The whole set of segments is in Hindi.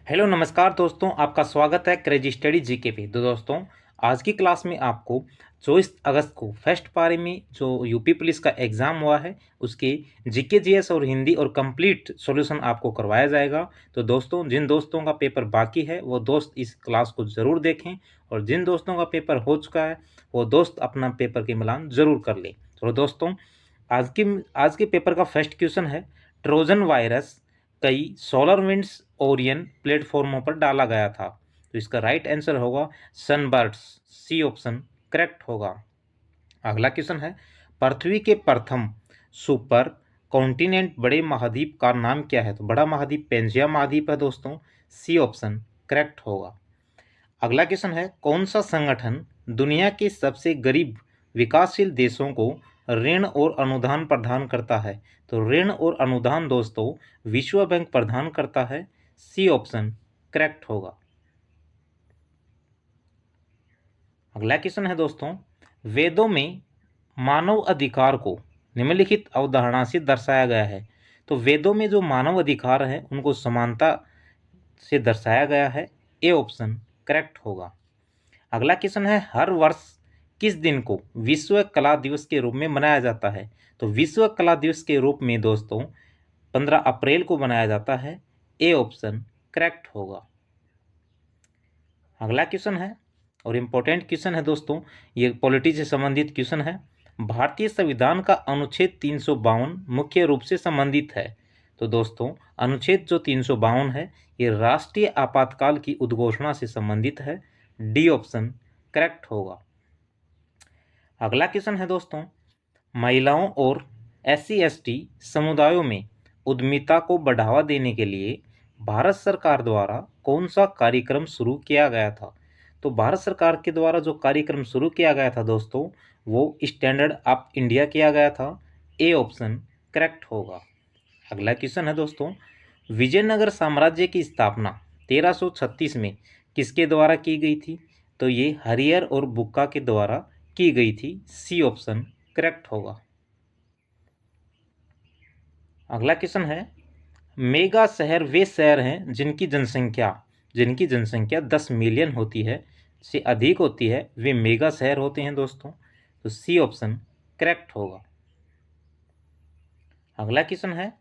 हेलो नमस्कार दोस्तों, आपका स्वागत है क्रेजी स्टडी जीके पे। तो दोस्तों, आज की क्लास में आपको 24 अगस्त को फर्स्ट पारी में जो यूपी पुलिस का एग्ज़ाम हुआ है उसके जीके जीएस और हिंदी और कंप्लीट सॉल्यूशन आपको करवाया जाएगा। तो दोस्तों, जिन दोस्तों का पेपर बाकी है वो दोस्त इस क्लास को ज़रूर देखें, और जिन दोस्तों का पेपर हो चुका है वो दोस्त अपना पेपर के मिलान ज़रूर कर लें। तो दोस्तों, आज के पेपर का फर्स्ट क्वेश्चन है, ट्रोजन वायरस कई सोलरविंड्स ओरियन प्लेटफॉर्मों पर डाला गया था। तो इसका राइट आंसर होगा सनबर्ड्स, सी ऑप्शन करेक्ट होगा। अगला क्वेश्चन है, पृथ्वी के प्रथम सुपर कॉन्टिनेंट बड़े महाद्वीप का नाम क्या है? तो बड़ा महाद्वीप पेंजिया महाद्वीप है दोस्तों, सी ऑप्शन करेक्ट होगा। अगला क्वेश्चन है, कौन सा संगठन दुनिया के सबसे गरीब विकासशील देशों को ऋण और अनुदान प्रदान करता है? तो ऋण और अनुदान दोस्तों विश्व बैंक प्रदान करता है, सी ऑप्शन करेक्ट होगा। अगला क्वेश्चन है दोस्तों, वेदों में मानव अधिकार को निम्नलिखित अवधारणा से दर्शाया गया है। तो वेदों में जो मानव अधिकार है उनको समानता से दर्शाया गया है, ए ऑप्शन करेक्ट होगा। अगला क्वेश्चन है, हर वर्ष किस दिन को विश्व कला दिवस के रूप में मनाया जाता है? तो विश्व कला दिवस के रूप में दोस्तों 15 अप्रैल को मनाया जाता है, ए ऑप्शन करेक्ट होगा। अगला क्वेश्चन है और इम्पोर्टेंट क्वेश्चन है दोस्तों, ये पॉलिटी से संबंधित क्वेश्चन है। भारतीय संविधान का अनुच्छेद 352 मुख्य रूप से संबंधित है। तो दोस्तों, अनुच्छेद जो 352 है ये राष्ट्रीय आपातकाल की उद्घोषणा से संबंधित है, डी ऑप्शन करेक्ट होगा। अगला क्वेश्चन है दोस्तों, महिलाओं और SC/ST समुदायों में उद्यमिता को बढ़ावा देने के लिए भारत सरकार द्वारा कौन सा कार्यक्रम शुरू किया गया था? तो भारत सरकार के द्वारा जो कार्यक्रम शुरू किया गया था दोस्तों वो स्टैंडर्ड अप इंडिया किया गया था, ए ऑप्शन करेक्ट होगा। अगला क्वेश्चन है दोस्तों, विजयनगर साम्राज्य की स्थापना 1336 में किसके द्वारा की गई थी? तो ये हरिहर और बुक्का के द्वारा की गई थी, सी ऑप्शन करेक्ट होगा। अगला क्वेश्चन है, मेगा शहर वे शहर हैं जिनकी जनसंख्या 10 मिलियन होती है से अधिक होती है, वे मेगा शहर होते हैं दोस्तों। तो सी ऑप्शन करेक्ट होगा। अगला क्वेश्चन है,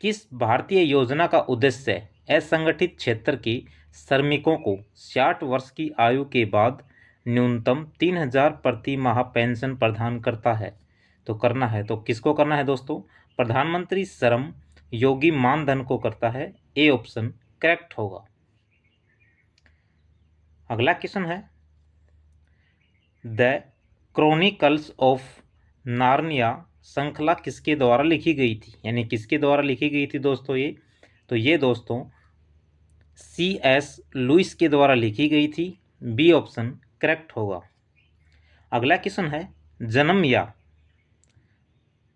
किस भारतीय योजना का उद्देश्य असंगठित क्षेत्र के श्रमिकों को 60 वर्ष की आयु के बाद न्यूनतम 3000 प्रति माह पेंशन प्रदान करता है? तो करना है तो किसको करना है दोस्तों? प्रधानमंत्री श्रम योगी मानधन को करता है, ए ऑप्शन करेक्ट होगा। अगला क्वेश्चन है, द क्रॉनिकल्स ऑफ नार्निया श्रृंखला किसके द्वारा लिखी गई थी? यानी किसके द्वारा लिखी गई थी दोस्तों ये? तो ये दोस्तों C.S. लुइस के द्वारा लिखी गई थी, बी ऑप्शन करेक्ट होगा। अगला क्वेश्चन है, जन्म या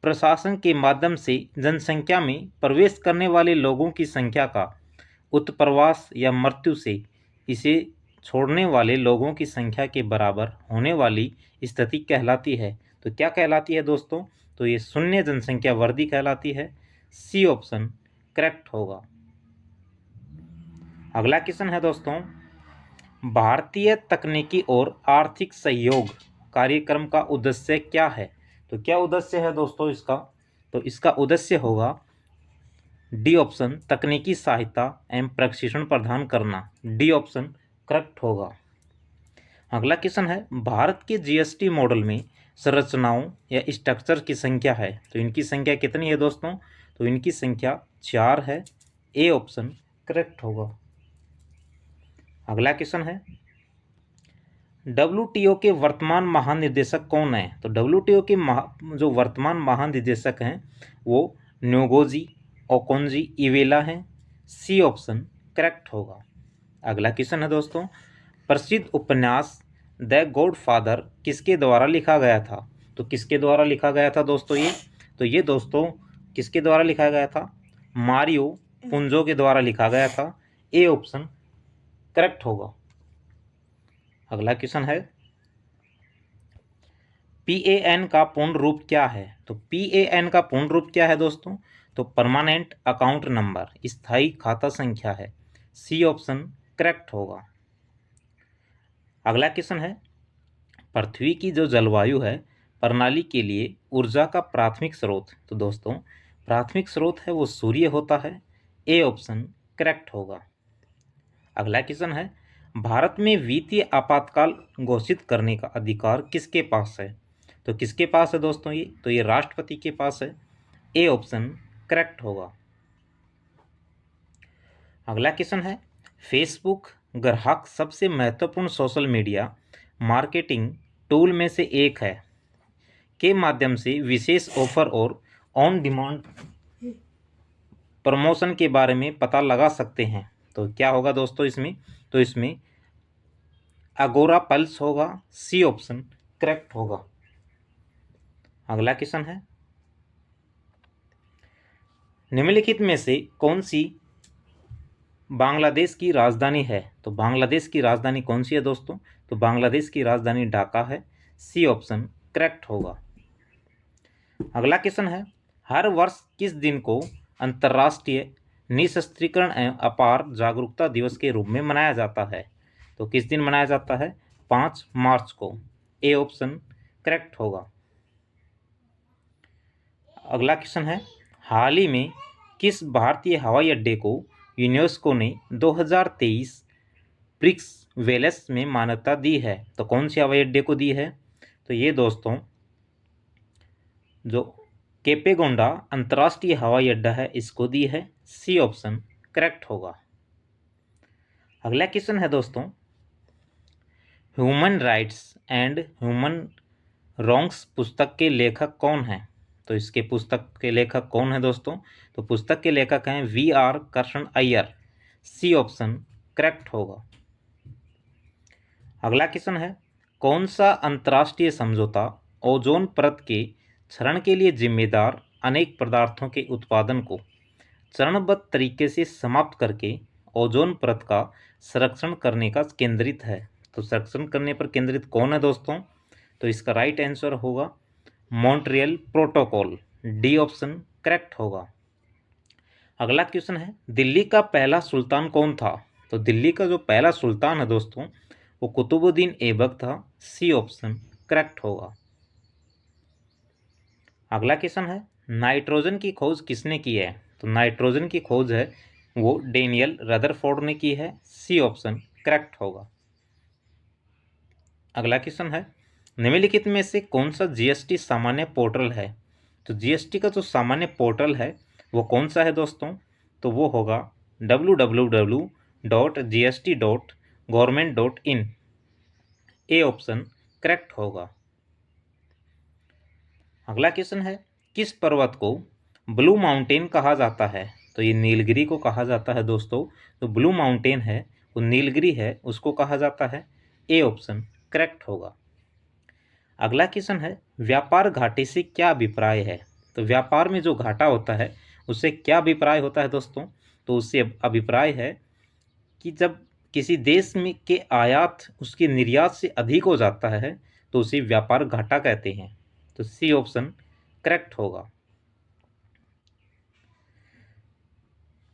प्रशासन के माध्यम से जनसंख्या में प्रवेश करने वाले लोगों की संख्या का उत्प्रवास या मृत्यु से इसे छोड़ने वाले लोगों की संख्या के बराबर होने वाली स्थिति कहलाती है। तो क्या कहलाती है दोस्तों? तो ये शून्य जनसंख्या वृद्धि कहलाती है, सी ऑप्शन करेक्ट होगा। अगला क्वेश्चन है दोस्तों, भारतीय तकनीकी और आर्थिक सहयोग कार्यक्रम का उद्देश्य क्या है? तो क्या उद्देश्य है दोस्तों इसका? तो इसका उद्देश्य होगा, डी ऑप्शन तकनीकी सहायता एवं प्रशिक्षण प्रदान करना, डी ऑप्शन करेक्ट होगा। अगला क्वेश्चन है, भारत के जीएसटी मॉडल में संरचनाओं या स्ट्रक्चर की संख्या है, तो इनकी संख्या कितनी है दोस्तों? तो इनकी संख्या 4 है, ए ऑप्शन करेक्ट होगा। अगला क्वेश्चन है, WTO के वर्तमान महानिदेशक कौन है? तो WTO के जो वर्तमान महानिदेशक हैं वो न्योगोजी ओकोंजी इवेला हैं, सी ऑप्शन करेक्ट होगा। अगला क्वेश्चन है दोस्तों, प्रसिद्ध उपन्यास द गॉडफादर किसके द्वारा लिखा गया था? तो किसके द्वारा लिखा गया था दोस्तों ये? तो ये दोस्तों किसके द्वारा लिखा गया था? मारियो पुंजो के द्वारा लिखा गया था, ए ऑप्शन करेक्ट होगा। अगला क्वेश्चन है, PAN का पूर्ण रूप क्या है? तो PAN का पूर्ण रूप क्या है दोस्तों? तो परमानेंट अकाउंट नंबर, स्थायी खाता संख्या है, सी ऑप्शन करेक्ट होगा। अगला क्वेश्चन है, पृथ्वी की जो जलवायु है प्रणाली के लिए ऊर्जा का प्राथमिक स्रोत, तो दोस्तों प्राथमिक स्रोत है वो सूर्य होता है। ए ऑप्शन करेक्ट होगा। अगला क्वेश्चन है, भारत में वित्तीय आपातकाल घोषित करने का अधिकार किसके पास है? तो किसके पास है दोस्तों ये? तो ये राष्ट्रपति के पास है। ए ऑप्शन करेक्ट होगा। अगला क्वेश्चन है, फेसबुक ग्राहक सबसे महत्वपूर्ण सोशल मीडिया मार्केटिंग टूल में से एक है के माध्यम से विशेष ऑफर और ऑन डिमांड प्रमोशन के बारे में पता लगा सकते हैं। तो क्या होगा दोस्तों इसमें? तो इसमें अगोरा पल्स होगा। सी ऑप्शन करेक्ट होगा। अगला क्वेश्चन है, निम्नलिखित में से कौन सी बांग्लादेश की राजधानी है? तो बांग्लादेश की राजधानी कौन सी है दोस्तों? तो बांग्लादेश की राजधानी ढाका है। सी ऑप्शन करेक्ट होगा। अगला क्वेश्चन है, हर वर्ष किस दिन को अंतर्राष्ट्रीय निशस्त्रीकरण एवं अपार जागरूकता दिवस के रूप में मनाया जाता है? तो किस दिन मनाया जाता है? 5 मार्च को। ए ऑप्शन करेक्ट होगा। अगला क्वेश्चन है, हाल ही में किस भारतीय हवाई अड्डे को यूनेस्को ने 2023 प्रिक्स वेलेस में मान्यता दी है? तो कौन से हवाई अड्डे को दी है? तो ये दोस्तों जो केपेगोंडा अंतर्राष्ट्रीय हवाई अड्डा है इसको दी है। सी ऑप्शन करेक्ट होगा। अगला क्वेश्चन है दोस्तों, human rights and human wrongs पुस्तक के लेखक कौन हैं? तो इसके पुस्तक के लेखक कौन है दोस्तों? तो पुस्तक के लेखक हैं VR Krishna Iyer. C option correct होगा। अगला क्वेश्चन है, कौन सा अंतर्राष्ट्रीय समझौता ओजोन परत के क्षरण के लिए जिम्मेदार अनेक पदार्थों के उत्पादन को चरणबद्ध तरीके से समाप्त करके ओजोन परत का संरक्षण करने का केंद्रित है? तो संरक्षण करने पर केंद्रित कौन है दोस्तों? तो इसका राइट आंसर होगा Montreal protocol. D option correct होगा। अगला क्वेश्चन है, दिल्ली का पहला सुल्तान कौन था? तो दिल्ली का जो पहला सुल्तान है दोस्तों वो कुतुबुद्दीन ऐबक था। सी ऑप्शन करेक्ट होगा। अगला क्वेश्चन है, नाइट्रोजन की खोज किसने की है? तो नाइट्रोजन की खोज है वो डेनियल रदरफोर्ड ने की है। सी ऑप्शन करेक्ट होगा। अगला क्वेश्चन है, निम्नलिखित में से कौन सा जीएसटी सामान्य पोर्टल है? तो जीएसटी का जो सामान्य पोर्टल है वो कौन सा है दोस्तों? तो वो होगा www.gst.government.in। ए ऑप्शन करेक्ट होगा। अगला क्वेश्चन है, किस पर्वत को ब्लू माउंटेन कहा जाता है? तो ये नीलगिरी को कहा जाता है दोस्तों। तो ब्लू माउंटेन है वो नीलगिरी है उसको कहा जाता है। ए ऑप्शन करेक्ट होगा। अगला क्वेश्चन है, व्यापार घाटे से क्या अभिप्राय है? तो व्यापार में जो घाटा होता है उससे क्या अभिप्राय होता है दोस्तों? तो उससे अभिप्राय है कि जब किसी देश में के आयात उसके निर्यात से अधिक हो जाता है तो उसे व्यापार घाटा कहते हैं। तो सी ऑप्शन करेक्ट होगा।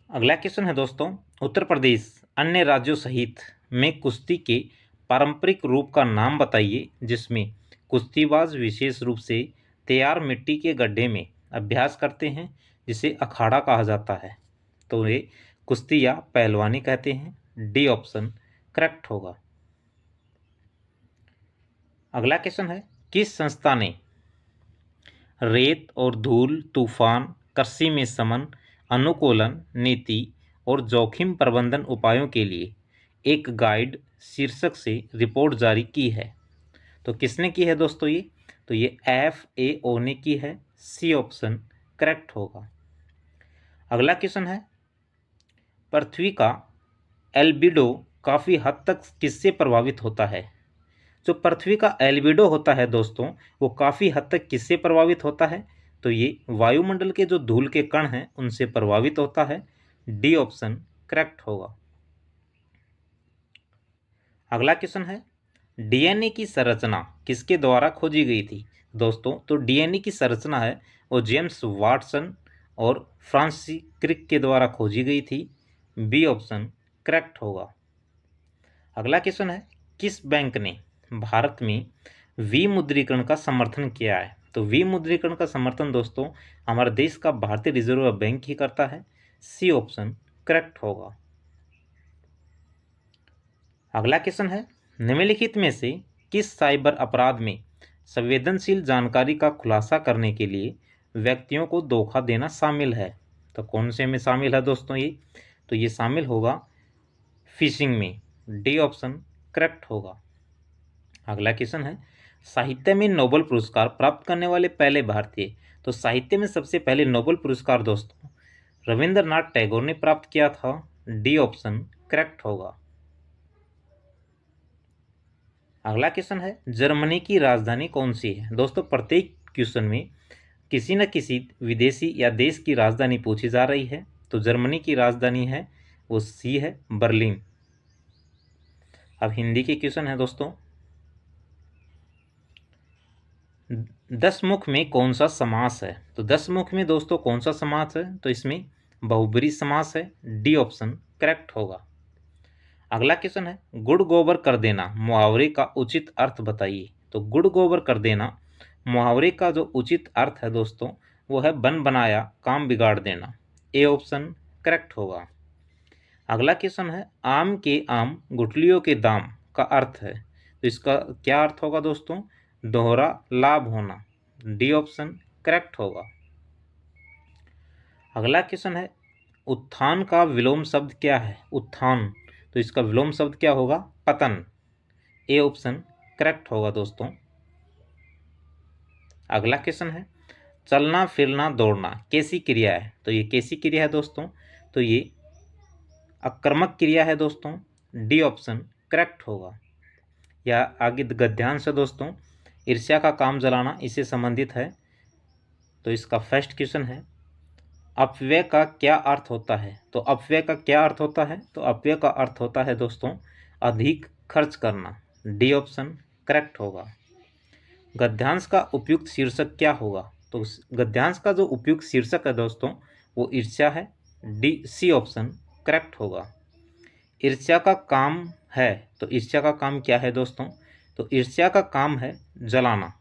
अगला क्वेश्चन है दोस्तों, उत्तर प्रदेश अन्य राज्यों सहित में कुश्ती के पारंपरिक रूप का नाम बताइए जिसमें कुश्तीबाज विशेष रूप से तैयार मिट्टी के गड्ढे में अभ्यास करते हैं जिसे अखाड़ा कहा जाता है। तो ये कुश्ती या पहलवानी कहते हैं। डी ऑप्शन करेक्ट होगा। अगला क्वेश्चन है, किस संस्था ने रेत और धूल तूफान कृषि में समन अनुकूलन नीति और जोखिम प्रबंधन उपायों के लिए एक गाइड शीर्षक से रिपोर्ट जारी की है? तो किसने की है दोस्तों ये? तो ये FAO ने की है। सी ऑप्शन करेक्ट होगा। अगला क्वेश्चन है, पृथ्वी का एल्बिडो काफ़ी हद तक किससे प्रभावित होता है? जो पृथ्वी का एल्बिडो होता है दोस्तों वो काफ़ी हद तक किससे प्रभावित होता है? तो ये वायुमंडल के जो धूल के कण हैं उनसे प्रभावित होता है। डी ऑप्शन करेक्ट होगा। अगला क्वेश्चन है, डीएनए की संरचना किसके द्वारा खोजी गई थी? दोस्तों तो डीएनए की संरचना है वो जेम्स वाटसन और फ्रांसिस क्रिक के द्वारा खोजी गई थी। बी ऑप्शन करेक्ट होगा। अगला क्वेश्चन है, किस बैंक ने भारत में विमुद्रीकरण का समर्थन किया है? तो विमुद्रीकरण का समर्थन दोस्तों हमारे देश का भारतीय रिजर्व बैंक ही करता है। सी ऑप्शन करेक्ट होगा। अगला क्वेश्चन है, निम्नलिखित में से किस साइबर अपराध में संवेदनशील जानकारी का खुलासा करने के लिए व्यक्तियों को धोखा देना शामिल है? तो कौन से में शामिल है दोस्तों ये? तो ये शामिल होगा फिशिंग में। डी ऑप्शन करेक्ट होगा। अगला क्वेश्चन है, साहित्य में नोबेल पुरस्कार प्राप्त करने वाले पहले भारतीय? तो साहित्य में सबसे पहले नोबेल पुरस्कार दोस्तों रविंद्रनाथ टैगोर ने प्राप्त किया था। डी ऑप्शन करेक्ट होगा। अगला क्वेश्चन है, जर्मनी की राजधानी कौन सी है? दोस्तों प्रत्येक क्वेश्चन में किसी न किसी विदेशी या देश की राजधानी पूछी जा रही है। तो जर्मनी की राजधानी है वो सी है, बर्लिन। अब हिंदी के क्वेश्चन है दोस्तों, दशमुख में कौन सा समास है? तो दशमुख में दोस्तों कौन सा समास है? तो इसमें बहुब्रीहि समास है। डी ऑप्शन करेक्ट होगा। अगला क्वेश्चन है, गुड़ गोबर कर देना मुहावरे का उचित अर्थ बताइए। तो गुड़ गोबर कर देना मुहावरे का जो उचित अर्थ है दोस्तों वो है बन बनाया काम बिगाड़ देना। ए ऑप्शन करेक्ट होगा। अगला क्वेश्चन है, आम के आम गुठलियों के दाम का अर्थ है। तो इसका क्या अर्थ होगा दोस्तों? दोहरा लाभ होना। डी ऑप्शन करेक्ट होगा। अगला क्वेश्चन है, उत्थान का विलोम शब्द क्या है? उत्थान, तो इसका विलोम शब्द क्या होगा? पतन। ए ऑप्शन करेक्ट होगा दोस्तों। अगला क्वेश्चन है, चलना फिरना दौड़ना कैसी क्रिया है? तो ये कैसी क्रिया है दोस्तों? तो ये आक्रामक क्रिया है दोस्तों। डी ऑप्शन करेक्ट होगा। या आगे गद्यांश है दोस्तों, ईर्ष्या का काम जलाना इससे संबंधित है। तो इसका फर्स्ट क्वेश्चन है, अपव्यय का क्या अर्थ होता है? तो अपव्यय का क्या अर्थ होता है? तो अपव्यय का अर्थ होता है दोस्तों अधिक खर्च करना। डी ऑप्शन करेक्ट होगा। गद्यांश का उपयुक्त शीर्षक क्या होगा? तो गद्यांश का जो उपयुक्त शीर्षक है दोस्तों वो ईर्ष्या है। डी सी ऑप्शन करेक्ट होगा। ईर्ष्या का काम है, तो ईर्ष्या का काम क्या है दोस्तों? तो ईर्ष्या का काम है जलाना।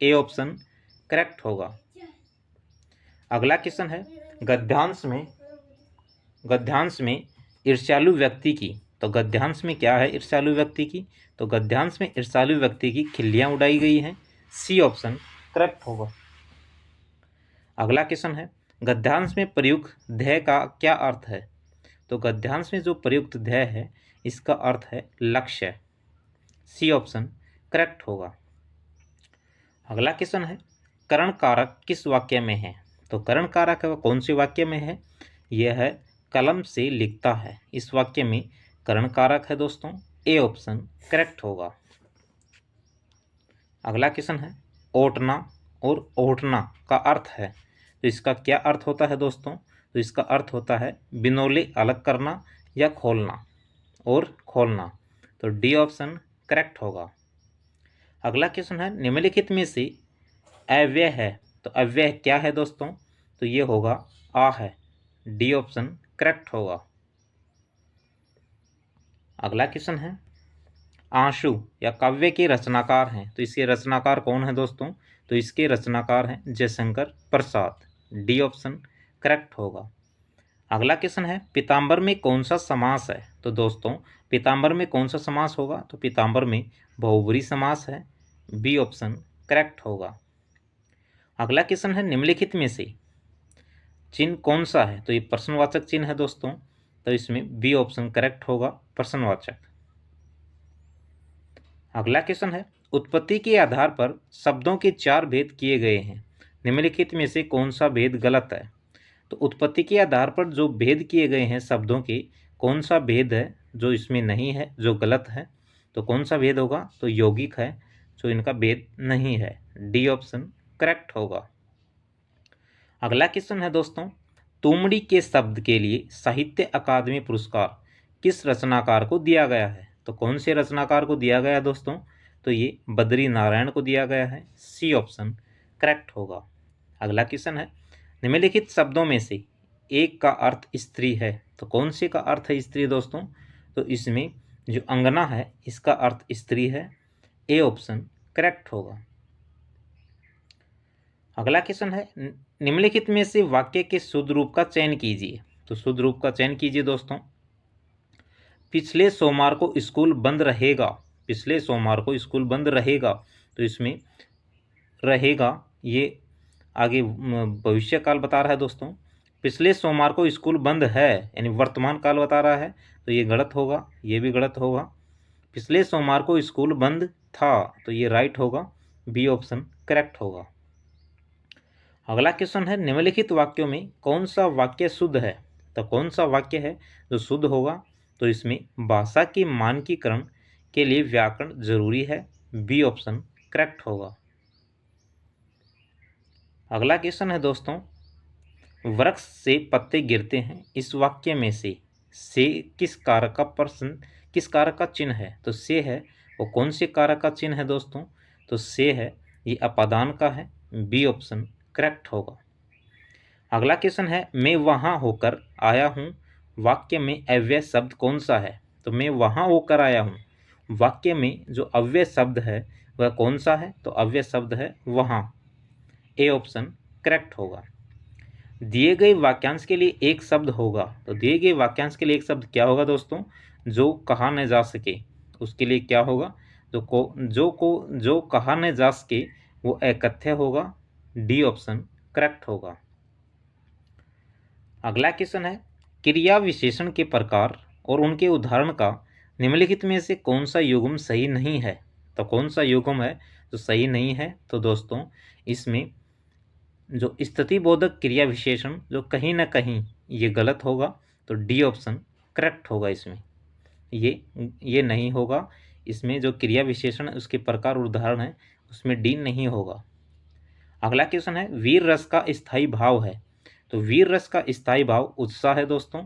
ए ऑप्शन करेक्ट होगा। अगला क्वेश्चन है, गद्यांश में ईर्ष्यालु व्यक्ति की, तो गद्यांश में क्या है ईर्ष्यालु व्यक्ति की? तो गद्यांश में ईर्ष्यालु व्यक्ति की खिल्लियां उड़ाई गई हैं। सी ऑप्शन करेक्ट होगा। अगला क्वेश्चन है, गद्यांश में प्रयुक्त ध्येय का क्या अर्थ है? तो गद्यांश में जो प्रयुक्त ध्येय है इसका अर्थ है लक्ष्य। सी ऑप्शन करेक्ट होगा। अगला क्वेश्चन है, करण कारक किस वाक्य में है? तो करण कारक है कौन से वाक्य में है? यह है कलम से लिखता है, इस वाक्य में करण कारक है दोस्तों। ए ऑप्शन करेक्ट होगा। अगला क्वेश्चन है, ओटना और ओढ़ना का अर्थ है, तो इसका क्या अर्थ होता है दोस्तों? तो इसका अर्थ होता है बिनोले अलग करना या खोलना और खोलना। तो डी ऑप्शन करेक्ट होगा। अगला क्वेश्चन है, निम्नलिखित में से अव्यय है, तो अव्यय क्या है दोस्तों? तो ये होगा आ है। डी ऑप्शन करेक्ट होगा। अगला क्वेश्चन है, आंशु या काव्य के रचनाकार हैं, तो इसके रचनाकार कौन है दोस्तों? तो इसके रचनाकार हैं Jaishankar Prasad. D option correct होगा। अगला क्वेश्चन है, पीताम्बर में कौन सा समास है? तो दोस्तों पीताम्बर में कौन सा समास होगा? तो पीताम्बर में बहुब्रीहि समास है। बी ऑप्शन करेक्ट होगा। अगला क्वेश्चन है, निम्नलिखित में से चिन्ह कौन सा है? तो ये प्रश्नवाचक चिन्ह है दोस्तों, तो इसमें बी ऑप्शन करेक्ट होगा, प्रश्नवाचक। अगला क्वेश्चन है, उत्पत्ति के आधार पर शब्दों के 4 भेद किए गए हैं, निम्नलिखित में से कौन सा भेद गलत है? तो उत्पत्ति के आधार पर जो भेद किए गए हैं शब्दों के, कौन सा भेद है जो इसमें नहीं है, जो गलत है? तो कौन सा भेद होगा? तो यौगिक है जो इनका भेद नहीं है। डी ऑप्शन करेक्ट होगा। अगला क्वेश्चन है दोस्तों, तुमड़ी के शब्द के लिए साहित्य अकादमी पुरस्कार किस रचनाकार को दिया गया है? तो कौन से रचनाकार को दिया गया है दोस्तों? तो ये बद्री नारायण को दिया गया है। सी ऑप्शन करेक्ट होगा। अगला क्वेश्चन है, निम्नलिखित शब्दों में से एक का अर्थ स्त्री है, तो कौन से का अर्थ है स्त्री दोस्तों? तो इसमें जो अंगना है इसका अर्थ स्त्री है। ए ऑप्शन करेक्ट होगा। अगला क्वेश्चन है निम्नलिखित में से वाक्य के शुद्ध रूप का चयन कीजिए। तो शुद्ध रूप का चयन कीजिए दोस्तों। पिछले सोमवार को स्कूल बंद रहेगा। पिछले सोमवार को स्कूल बंद रहेगा, तो इसमें रहेगा ये आगे भविष्य काल बता रहा है दोस्तों। पिछले सोमवार को स्कूल बंद है यानी वर्तमान काल बता रहा है, तो ये गलत होगा, ये भी गलत होगा। पिछले सोमवार को स्कूल बंद था, तो ये राइट होगा, बी ऑप्शन करेक्ट होगा। अगला क्वेश्चन है निम्नलिखित वाक्यों में कौन सा वाक्य शुद्ध है? तो कौन सा वाक्य है जो शुद्ध होगा? तो इसमें भाषा के मानकीकरण के लिए व्याकरण जरूरी है, बी ऑप्शन करेक्ट होगा। अगला क्वेश्चन है दोस्तों वृक्ष से पत्ते गिरते हैं, इस वाक्य में से किस कारक का प्रश्न किस कारक का चिन्ह है? तो से है वो कौन से कारक का चिन्ह है दोस्तों? तो से है ये अपादान का है, बी ऑप्शन करेक्ट होगा। अगला क्वेश्चन है मैं वहां होकर आया हूं, वाक्य में अव्यय शब्द कौन सा है? तो मैं वहां होकर आया हूं, वाक्य में जो अव्यय शब्द है वह कौन सा है? तो अव्यय शब्द है वहां, ए ऑप्शन करेक्ट होगा। दिए गए वाक्यांश के लिए एक शब्द होगा, तो दिए गए वाक्यांश के लिए एक शब्द क्या होगा दोस्तों? जो कहा न जा सके, उसके लिए क्या होगा? जो कहा न जा सके वो अकथ्य होगा, डी ऑप्शन करेक्ट होगा। अगला क्वेश्चन है क्रिया विशेषण के प्रकार और उनके उदाहरण का निम्नलिखित में से कौन सा युग्म सही नहीं है? तो कौन सा युग्म है जो सही नहीं है? तो दोस्तों इसमें जो स्थितिबोधक क्रिया विशेषण जो कहीं ना कहीं ये गलत होगा, तो डी ऑप्शन करेक्ट होगा। इसमें ये नहीं होगा। इसमें जो क्रिया विशेषण है उसके प्रकार और उदाहरण है उसमें डी नहीं होगा। अगला क्वेश्चन है वीर रस का स्थायी भाव है, तो वीर रस का स्थायी भाव उत्साह है दोस्तों,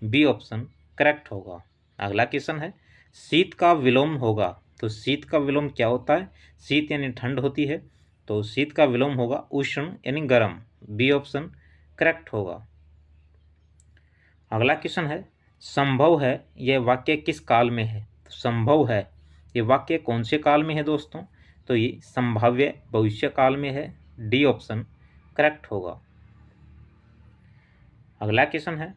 बी ऑप्शन करेक्ट होगा। अगला क्वेश्चन है शीत का विलोम होगा, तो शीत का विलोम क्या होता है? शीत यानी ठंड होती है, तो शीत का विलोम होगा उष्ण यानी गर्म, बी ऑप्शन करेक्ट होगा। अगला क्वेश्चन है संभव है यह वाक्य किस काल में है? तो संभव है ये वाक्य कौन से काल में है दोस्तों? तो ये संभाव्य भविष्य काल में है, डी ऑप्शन करेक्ट होगा। अगला क्वेश्चन है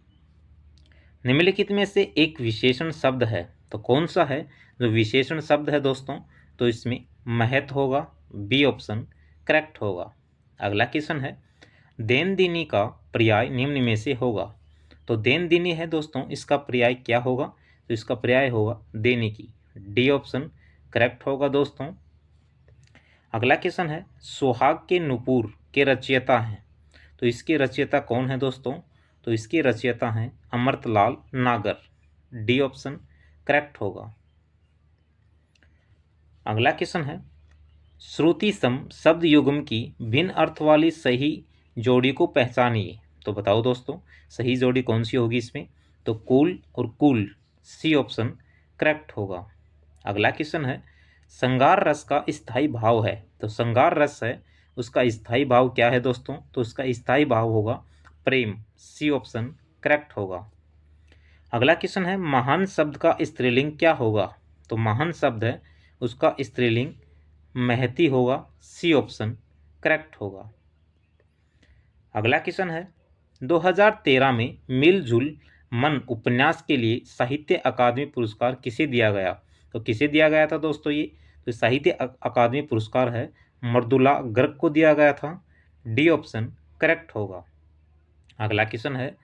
निम्नलिखित में से एक विशेषण शब्द है, तो कौन सा है जो विशेषण शब्द है दोस्तों? तो इसमें महत होगा, बी ऑप्शन करेक्ट होगा। अगला क्वेश्चन है देन दीनी का पर्याय निम्न में से होगा, तो देन दीनी है दोस्तों, इसका पर्याय क्या होगा? तो इसका पर्याय होगा देने की, डी ऑप्शन करेक्ट होगा दोस्तों। अगला क्वेश्चन है सुहाग के नुपुर के रचयिता हैं, तो इसके रचयिता कौन है दोस्तों? तो इसके रचयिता हैं अमृतलाल नागर, डी ऑप्शन करेक्ट होगा। अगला क्वेश्चन है श्रुति सम शब्द युग्म की भिन्न अर्थ वाली सही जोड़ी को पहचानिए, तो बताओ दोस्तों सही जोड़ी कौन सी होगी इसमें? तो कूल और कूल, सी ऑप्शन करेक्ट होगा। अगला क्वेश्चन है श्रृंगार रस का स्थायी भाव है, तो श्रृंगार रस है उसका स्थायी भाव क्या है दोस्तों? तो उसका स्थायी भाव होगा प्रेम, सी ऑप्शन करेक्ट होगा। अगला क्वेश्चन है महान शब्द का स्त्रीलिंग क्या होगा? तो महान शब्द है उसका स्त्रीलिंग महती होगा, सी ऑप्शन करेक्ट होगा। अगला क्वेश्चन है 2013 में मिलजुल मन उपन्यास के लिए साहित्य अकादमी पुरस्कार किसे दिया गया? तो किसे दिया गया था दोस्तों ये? तो साहित्य अकादमी पुरस्कार है मर्दुला गर्ग को दिया गया था, डी ऑप्शन करेक्ट होगा। अगला क्वेश्चन है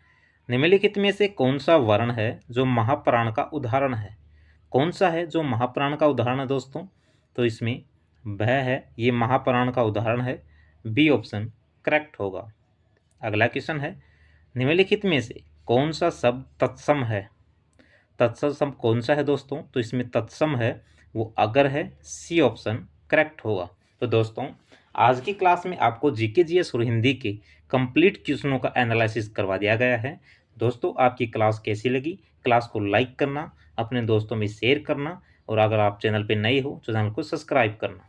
निम्नलिखित में से कौन सा वर्ण है जो महाप्राण का उदाहरण है? कौन सा है जो महाप्राण का उदाहरण है दोस्तों? तो इसमें भय है, ये महाप्राण का उदाहरण है, बी ऑप्शन करेक्ट होगा। अगला क्वेश्चन है निम्नलिखित में से कौन सा शब्द तत्सम है? तत्सम शब्द कौन सा है दोस्तों? तो इसमें तत्सम है वो अगर है, सी ऑप्शन करेक्ट होगा। तो दोस्तों आज की क्लास में आपको जीके जीएस और हिंदी के कंप्लीट क्वेश्चनों का एनालिसिस करवा दिया गया है। दोस्तों आपकी क्लास कैसी लगी? क्लास को लाइक करना, अपने दोस्तों में शेयर करना, और अगर आप चैनल पर नए हो तो चैनल को सब्सक्राइब करना।